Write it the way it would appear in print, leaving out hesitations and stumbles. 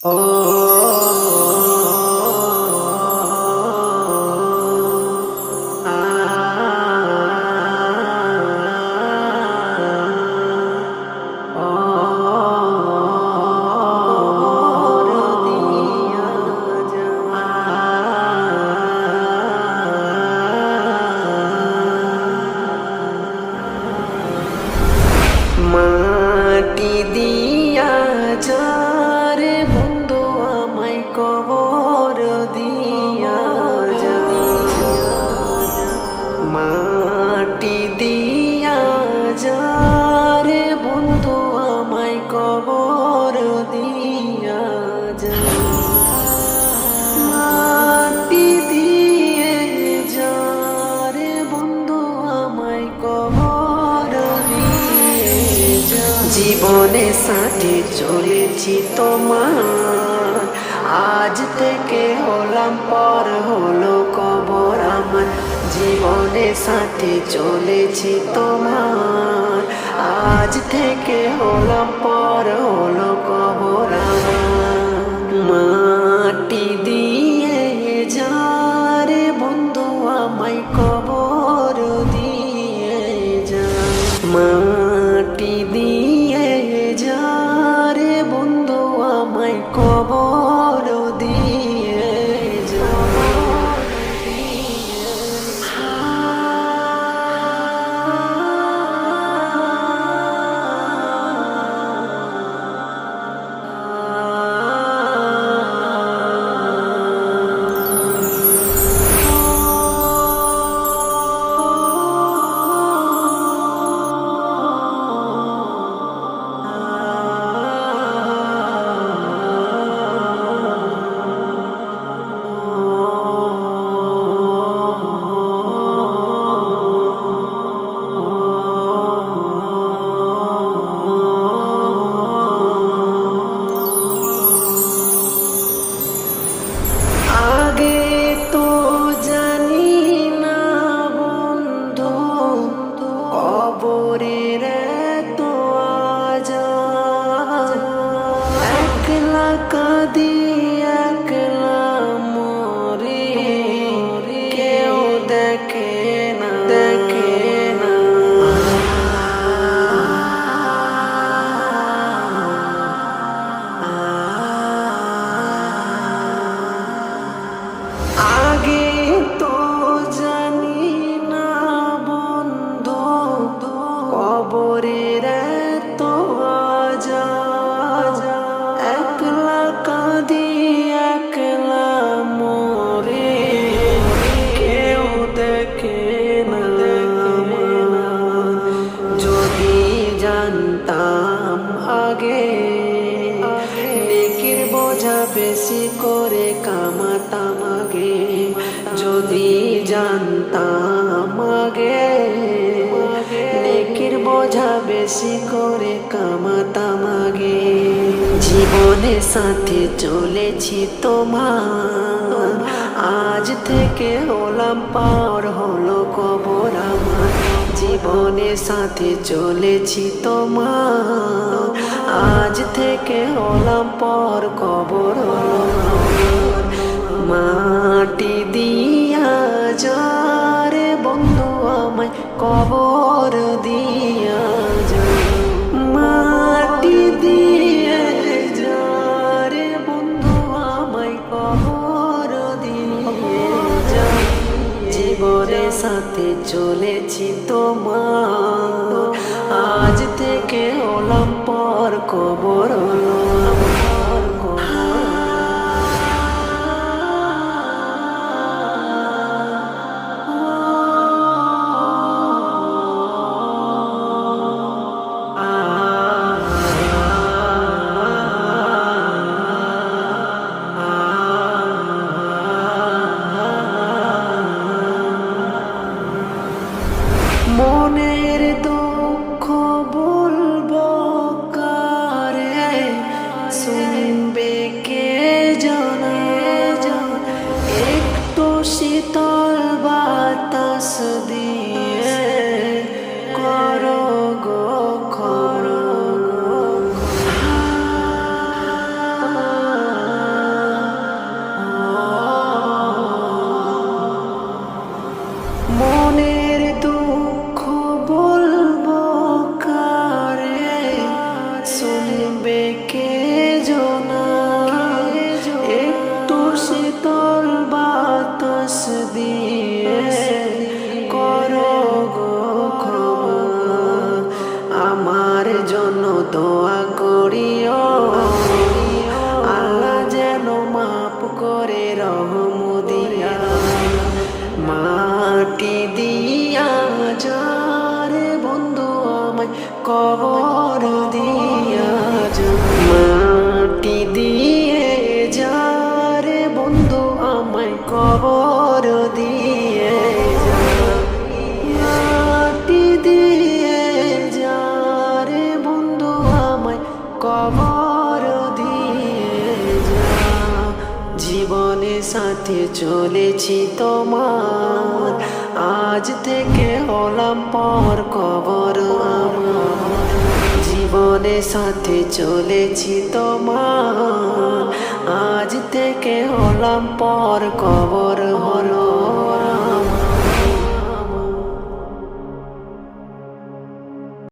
মাটি দিয়া যারে বন্ধু আমায় কবর দিয়া যা, মাটি দিয়া যারে বন্ধু আমায় কবর দিয়া যা, মাটি দিয়ে যারে বন্ধু আমায় কবর দিয়ে যা। জীবনে সাথে চলেছি তোমার, আজ থেকে হলাম পর হলো কবর আমার। জীবনে সাথে চলেছি তোমার, আজ থেকে হলাম পর হলো কবর আমার। মাটি দিয়ে যারে বন্ধু আমায় কবর দিয়ে যা, মাটি দিয়ে যারে বন্ধু আমায় কবর দিয়ে যা। আগে তো জানি না বন্ধু কবরের তো আজাব, একলা কাঁদি একলা মরি, কেউ দেখে না দেখে না। আগে তো জানি না বন্ধু কবরের তো আজাব, একলা কাঁদি একলা মরে, কেউ দেখে না দেখে না। যদি জানতাম আগে নেকির বোঝা বেশি করে কামাতাম আগে, যদি জানতাম আগে নেকির বোঝা বেশি করে কামাতাম আগে। জীবনের সাথে চলেছি তোমার, আজ থেকে হলাম পার হলো কবর আমার। জীবনের সাথে চলেছি তোমার, আজ থেকে হলাম পর কবর হলো আমার। মাটি দিয়া যারে বন্ধু আমায় কবর দিয়া যা, মাটি দিয়ে যারে বন্ধু আমায় কবর দিয়ে যা। জীবনের সাথে চলেছি তোমার, আজ থেকে হলাম পর কবর হলো আমার কবর। মনের দুঃখ বলবো কারে, মাটি দিয়া যারে বন্ধু আমায় কবর দিয়া যা মাটি দিয়ে যারে বন্ধু আমায় কবর দিয়ে যা মাটি দিয়ে যারে বন্ধু আমায় কবর দিয়ে যা জীবনে সাথে চলেছি তোমার আজ থেকে হলাম পর কবর আমার জীবনে সাথে চলেছি তোমার আজ থেকে হলাম পর কবর